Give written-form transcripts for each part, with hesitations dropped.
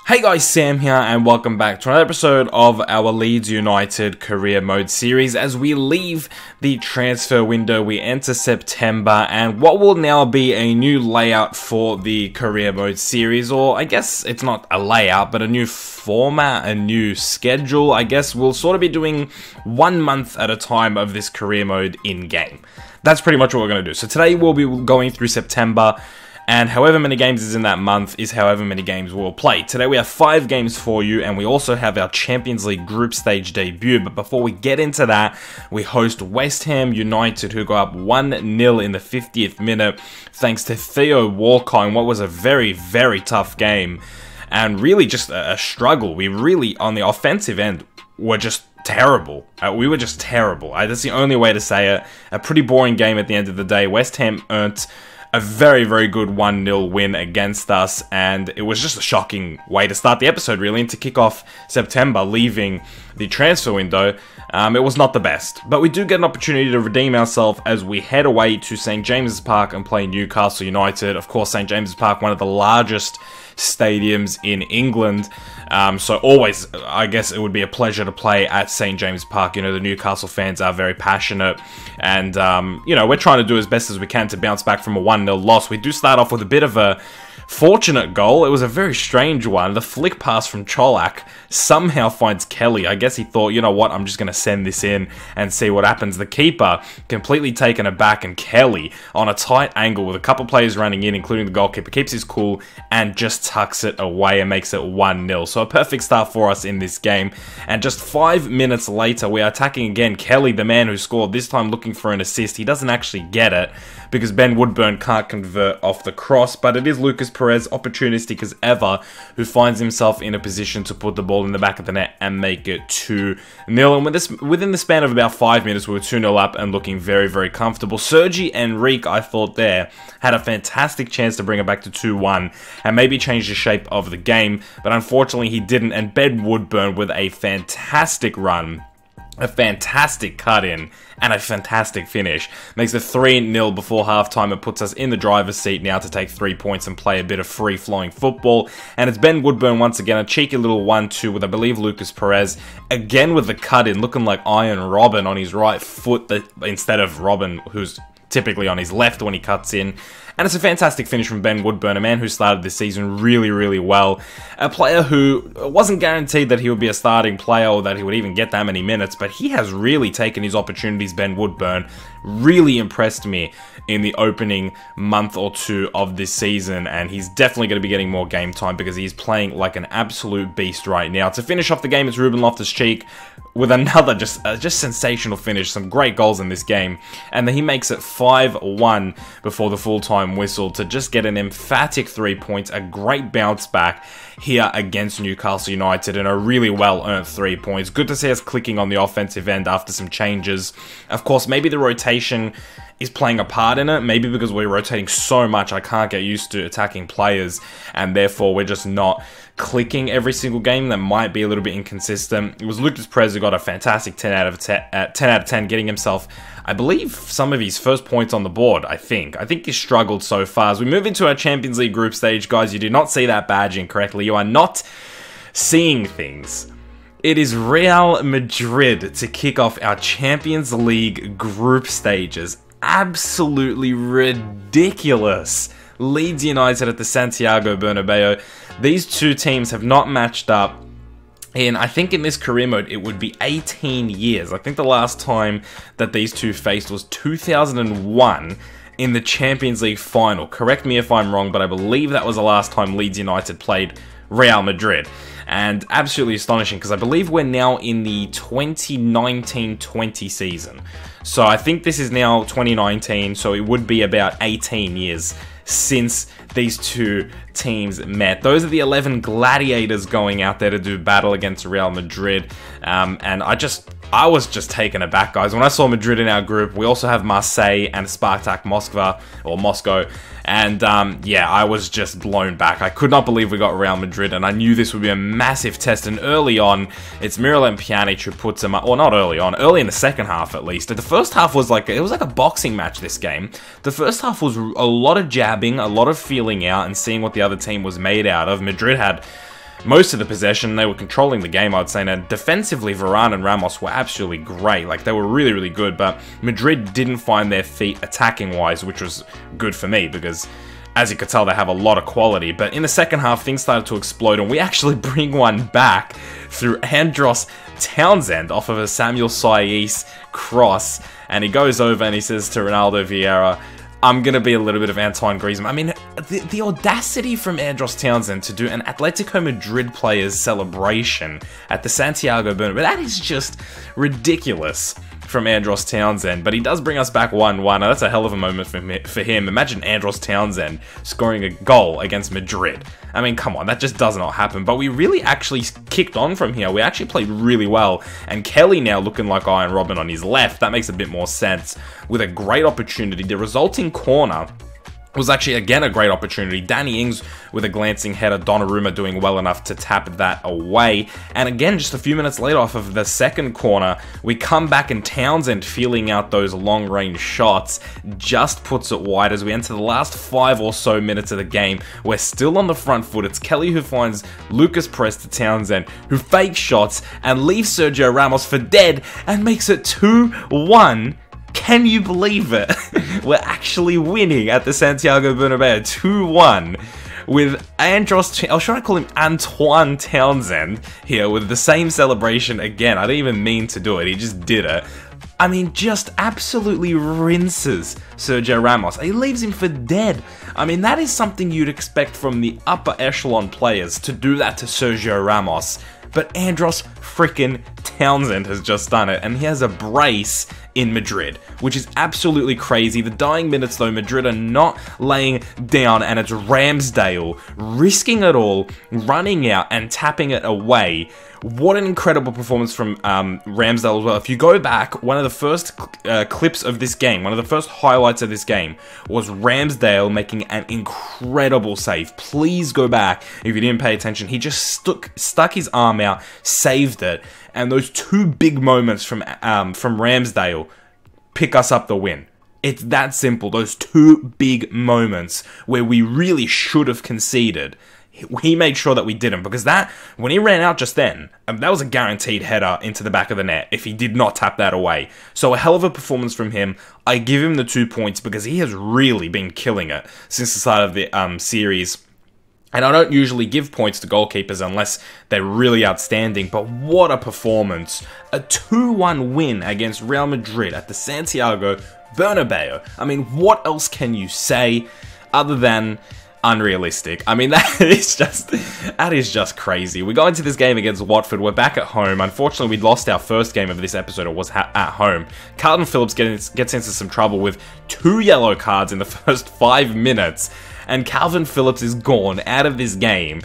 Hey guys, Sam here, and welcome back to another episode of our Leeds United Career Mode series. As we leave the transfer window, we enter September, and what will now be a new layout for the Career Mode series, or I guess it's not a layout, but a new format, a new schedule. I guess we'll sort of be doing 1 month at a time of this Career Mode in-game. That's pretty much what we're going to do. So today we'll be going through September, and however many games is in that month is however many games we'll play. Today we have 5 games for you, and we also have our Champions League group stage debut. But before we get into that, we host West Ham United, who go up 1-0 in the 50th minute, thanks to Theo Walcott in what was a very, very tough game. And really just a struggle. We really, on the offensive end, were just terrible. We were just terrible. That's the only way to say it. A pretty boring game at the end of the day. West Ham earned a very, very good 1-0 win against us, and it was just a shocking way to start the episode, really, and to kick off September, leaving the transfer window. It was not the best, but we do get an opportunity to redeem ourselves as we head away to St. James's Park and play Newcastle United. Of course, St. James's Park, one of the largest stadiums in England, so always, I guess it would be a pleasure to play at St. James's Park. You know, the Newcastle fans are very passionate, and, you know, we're trying to do as best as we can to bounce back from a 1-0 loss. We do start off with a bit of a fortunate goal. It was a very strange one. The flick pass from Cholak somehow finds Kelly. I guess he thought, you know what, I'm just going to send this in and see what happens. The keeper completely taken aback, and Kelly, on a tight angle with a couple players running in, including the goalkeeper, keeps his cool and just tucks it away and makes it 1-0. So a perfect start for us in this game. And just 5 minutes later, we are attacking again. Kelly, the man who scored, this time looking for an assist. He doesn't actually get it because Ben Woodburn can't convert off the cross, but it is Lucas Perez, opportunistic as ever, who finds himself in a position to put the ball in the back of the net and make it 2-0. And within the span of about 5 minutes, we were 2-0 up and looking very, very comfortable. Sergi Enrique, I thought there, had a fantastic chance to bring it back to 2-1 and maybe change the shape of the game, but unfortunately he didn't, and Ben Woodburn with a fantastic run, a fantastic cut-in, and a fantastic finish makes it 3-0 before halftime. It puts us in the driver's seat now to take 3 points and play a bit of free-flowing football. And it's Ben Woodburn once again, a cheeky little 1-2 with, I believe, Lucas Perez, again with the cut-in, looking like Iron Robin on his right foot instead of Robin, who's typically on his left when he cuts in. And it's a fantastic finish from Ben Woodburn, a man who started this season really, really well. A player who wasn't guaranteed that he would be a starting player or that he would even get that many minutes, but he has really taken his opportunities. Ben Woodburn really impressed me in the opening month or two of this season, and he's definitely going to be getting more game time because he's playing like an absolute beast right now. To finish off the game, it's Ruben Loftus-Cheek with another just sensational finish, some great goals in this game, and then he makes it 5-1 before the full-time whistle to just get an emphatic 3 points, a great bounce back here against Newcastle United, and a really well-earned 3 points. Good to see us clicking on the offensive end after some changes. Of course, maybe the rotation is playing a part in it, maybe because we're rotating so much I can't get used to attacking players, and therefore we're just not clicking every single game. That might be a little bit inconsistent. It was Lucas Perez who got a fantastic 10 out of 10, getting himself, I believe, some of his first points on the board, I think he struggled so far. As we move into our Champions League group stage, guys, you do not see that badge incorrectly. You are not seeing things. It is Real Madrid to kick off our Champions League group stages. Absolutely ridiculous. Leeds United at the Santiago Bernabeu. These two teams have not matched up in, I think in this career mode, it would be 18 years. I think the last time that these two faced was 2001 in the Champions League final. Correct me if I'm wrong, but I believe that was the last time Leeds United played Real Madrid. And absolutely astonishing, because I believe we're now in the 2019-20 season. So I think this is now 2019, so it would be about 18 years since these two teams met. Those are the 11 gladiators going out there to do battle against Real Madrid. And I was just taken aback, guys. When I saw Madrid in our group, we also have Marseille and Spartak Moscow. And yeah, I was just blown back. I could not believe we got Real Madrid, and I knew this would be a massive test. And early on, it's Miralem Pjanic who puts him up. Well, not early on, early in the second half at least. The first half was like a boxing match, this game. The first half was a lot of jabbing, a lot of feeling out and seeing what the other team was made out of. Madrid had most of the possession. They were controlling the game, I'd say. Now, defensively, Varane and Ramos were absolutely great. Like, they were really, really good, but Madrid didn't find their feet attacking-wise, which was good for me, because as you could tell, they have a lot of quality. But in the second half, things started to explode, and we actually bring one back through Andros Townsend off of a Samuel Saiz cross, and he goes over and he says to Ronaldo Vieira, I'm going to be a little bit of Antoine Griezmann. I mean, the audacity from Andros Townsend to do an Atletico Madrid player's celebration at the Santiago Bernabeu, that is just ridiculous from Andros Townsend, but he does bring us back 1-1. That's a hell of a moment for him. Imagine Andros Townsend scoring a goal against Madrid. I mean, come on, that just does not happen. But we really actually kicked on from here. We actually played really well, and Kelly now looking like Iron Robin on his left. That makes a bit more sense with a great opportunity. The resulting corner was actually, again, a great opportunity. Danny Ings with a glancing header, Donnarumma doing well enough to tap that away. And again, just a few minutes later off of the second corner, we come back and Townsend feeling out those long-range shots just puts it wide as we enter the last 5 or so minutes of the game. We're still on the front foot. It's Kelly who finds Lucas Perez to Townsend, who fakes shots and leaves Sergio Ramos for dead and makes it 2-1. Can you believe it? We're actually winning at the Santiago Bernabeu 2-1 with Andros, I was trying to call him Antoine Townsend here with the same celebration again. I didn't even mean to do it, he just did it. I mean, just absolutely rinses Sergio Ramos. He leaves him for dead. I mean, that is something you'd expect from the upper echelon players to do that to Sergio Ramos. But Andros frickin' Townsend has just done it, and he has a brace in Madrid, which is absolutely crazy. The dying minutes, though, Madrid are not laying down, and it's Ramsdale risking it all, running out and tapping it away. What an incredible performance from Ramsdale as well. If you go back, one of the first clips of this game, one of the first highlights of this game was Ramsdale making an incredible save. Please go back if you didn't pay attention. He just stuck his arm out, saved it, and those two big moments from Ramsdale pick us up the win. It's that simple. Those two big moments where we really should have conceded, he made sure that we didn't, because that, when he ran out just then, that was a guaranteed header into the back of the net if he did not tap that away. So a hell of a performance from him. I give him the 2 points because he has really been killing it since the start of the series. And I don't usually give points to goalkeepers unless they're really outstanding, but what a performance. A 2-1 win against Real Madrid at the Santiago Bernabeu. I mean, what else can you say other than unrealistic? I mean, that is just crazy. We go into this game against Watford. We're back at home. Unfortunately, we lost our first game of this episode. It was at home. Carlton Phillips gets into some trouble with 2 yellow cards in the first 5 minutes, and Calvin Phillips is gone out of this game,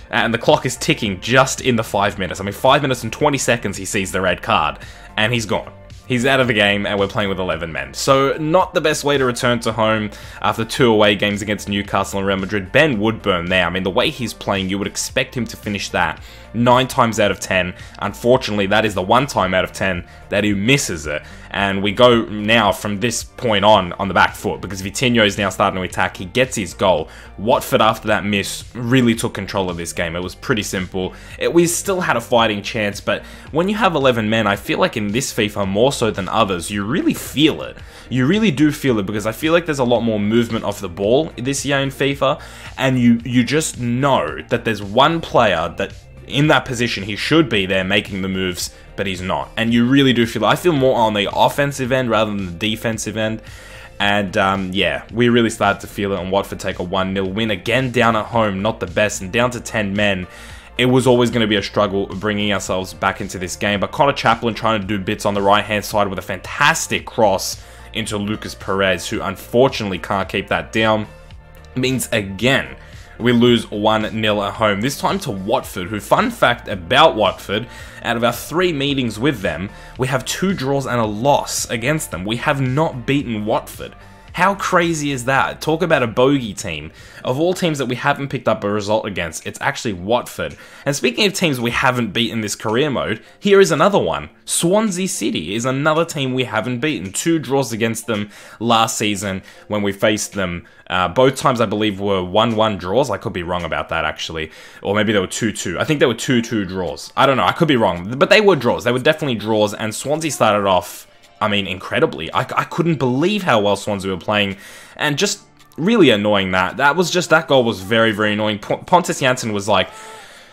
and the clock is ticking just in the 5 minutes. I mean, 5 minutes and 20 seconds he sees the red card, and he's gone. He's out of the game, and we're playing with 11 men. So, not the best way to return to home after 2 away games against Newcastle and Real Madrid. Ben Woodburn there, I mean, the way he's playing, you would expect him to finish that 9 times out of 10. Unfortunately, that is the 1 time out of 10 that he misses it. And we go now from this point on the back foot, because Vitinho is now starting to attack. He gets his goal. Watford, after that miss, really took control of this game. It was pretty simple. We still had a fighting chance, but when you have 11 men, I feel like in this FIFA, more so than others, you really feel it. You really do feel it, because I feel like there's a lot more movement off the ball this year in FIFA, and you just know that there's one player that in that position, he should be there making the moves, but he's not. And you really do feel it. I feel more on the offensive end rather than the defensive end. And yeah, we really started to feel it, and Watford take a 1-0 win. Again, down at home, not the best, and down to 10 men. It was always going to be a struggle bringing ourselves back into this game. But Connor Chaplin trying to do bits on the right-hand side with a fantastic cross into Lucas Perez, who unfortunately can't keep that down. Means again, we lose 1-0 at home, this time to Watford, who, fun fact about Watford, out of our 3 meetings with them, we have 2 draws and a loss against them. We have not beaten Watford. How crazy is that? Talk about a bogey team. Of all teams that we haven't picked up a result against, it's actually Watford. And speaking of teams we haven't beaten this career mode, here is another one. Swansea City is another team we haven't beaten. 2 draws against them last season when we faced them. Both times I believe were 1-1 draws. I could be wrong about that actually. Or maybe they were 2-2. I think they were 2-2 draws. I don't know. I could be wrong. But they were draws. They were definitely draws. And Swansea started off, I mean, incredibly. I couldn't believe how well Swansea were playing. And just really annoying that. That goal was very, very annoying. Pontus Jansson was like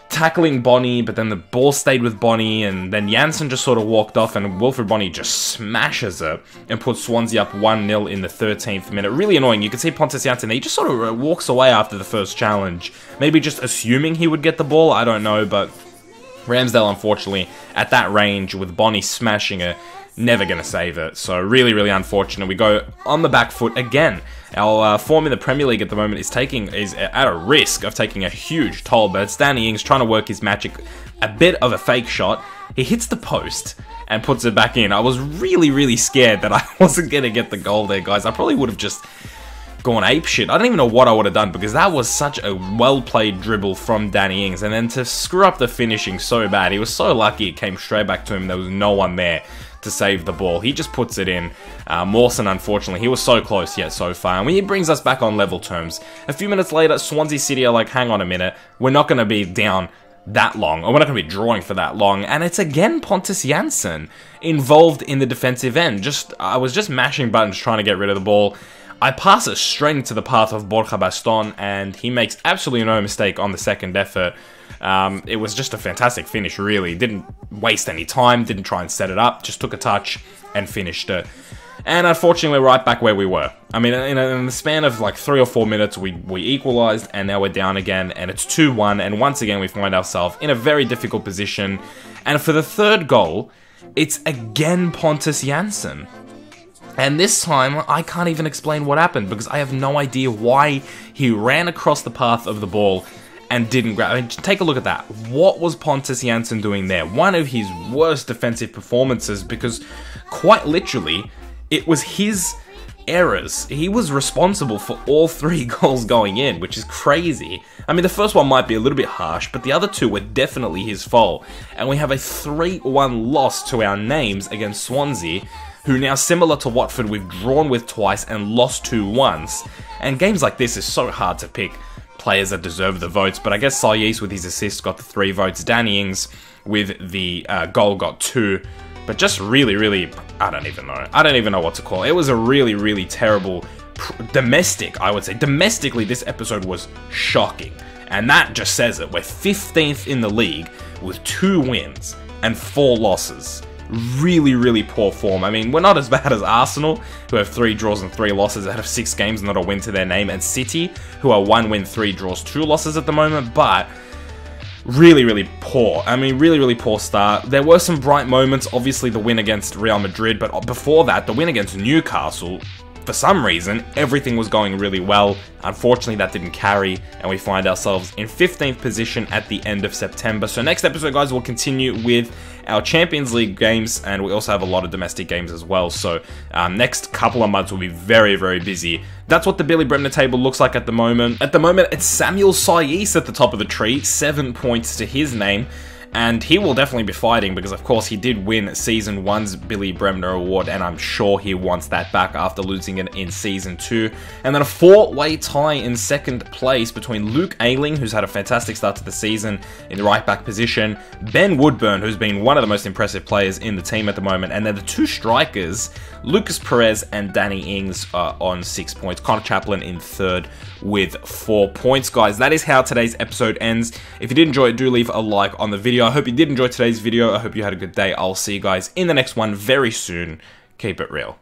tackling Bonnie, but then the ball stayed with Bonnie, and then Jansson just sort of walked off, and Wilfred Bonnie just smashes it and puts Swansea up 1-0 in the 13th minute. Really annoying. You can see Pontus Jansson, he just sort of walks away after the first challenge. Maybe just assuming he would get the ball, I don't know, but Ramsdale, unfortunately, at that range with Bonnie smashing it, never going to save it. So really, really unfortunate. We go on the back foot again. Our form in the Premier League at the moment is at a risk of taking a huge toll, but it's Danny Ings trying to work his magic. A bit of a fake shot. He hits the post and puts it back in. I was really, really scared that I wasn't going to get the goal there, guys. I probably would have just gone apeshit. I don't even know what I would have done, because that was such a well-played dribble from Danny Ings, and then to screw up the finishing so bad. He was so lucky it came straight back to him. There was no one there to save the ball. He just puts it in. Mawson, unfortunately, he was so close yet so far, and he brings us back on level terms. A few minutes later, Swansea City are like, hang on a minute, we're not going to be down that long, or we're not going to be drawing for that long, and it's again Pontus Jansson involved in the defensive end. I was just mashing buttons trying to get rid of the ball. I pass it straight into the path of Borja Baston, and he makes absolutely no mistake on the second effort. It was just a fantastic finish, really. Didn't waste any time, didn't try and set it up, just took a touch and finished it. And unfortunately, we're right back where we were. I mean, in the span of like 3 or 4 minutes, we equalized, and now we're down again, and it's 2-1, and once again, we find ourselves in a very difficult position. And for the third goal, it's again Pontus Jansson. And this time, I can't even explain what happened, because I have no idea why he ran across the path of the ball and didn't grab. I mean, take a look at that. What was Pontus Jansson doing there? One of his worst defensive performances, because quite literally, it was his errors. He was responsible for all 3 goals going in, which is crazy. I mean, the first one might be a little bit harsh, but the other 2 were definitely his fault. And we have a 3-1 loss to our names against Swansea, who now, similar to Watford, we've drawn with twice and lost to once. And games like this is so hard to pick players that deserve the votes, but I guess Sayes with his assist got the 3 votes, Danny Ings with the goal got 2, but just really, really, I don't even know what to call it. It was a really, really terrible domestic, I would say. Domestically, this episode was shocking, and that just says it. We're 15th in the league with 2 wins and 4 losses. Really, really poor form. I mean, we're not as bad as Arsenal, who have 3 draws and 3 losses out of 6 games, not a win to their name, and City, who are 1 win, 3 draws, 2 losses at the moment, but really, really poor. I mean, really, really poor start. There were some bright moments, obviously the win against Real Madrid, but before that, the win against Newcastle. For some reason, everything was going really well. Unfortunately, that didn't carry, and we find ourselves in 15th position at the end of September. So next episode, guys, we'll continue with our Champions League games, and we also have a lot of domestic games as well. So next couple of months will be very, very busy. That's what the Billy Bremner table looks like at the moment. At the moment, it's Samuel Sayes at the top of the tree, 7 points to his name. And he will definitely be fighting, because of course he did win Season 1's Billy Bremner Award, and I'm sure he wants that back after losing it in Season 2. And then a 4-way tie in second place between Luke Ayling, who's had a fantastic start to the season in the right back position, Ben Woodburn, who's been one of the most impressive players in the team at the moment, and then the 2 strikers, Lucas Perez and Danny Ings, on 6 points. Connor Chaplin in third with 4 points. Guys, that is how today's episode ends. If you did enjoy it, do leave a like on the video. I hope you did enjoy today's video. I hope you had a good day. I'll see you guys in the next one very soon. Keep it real.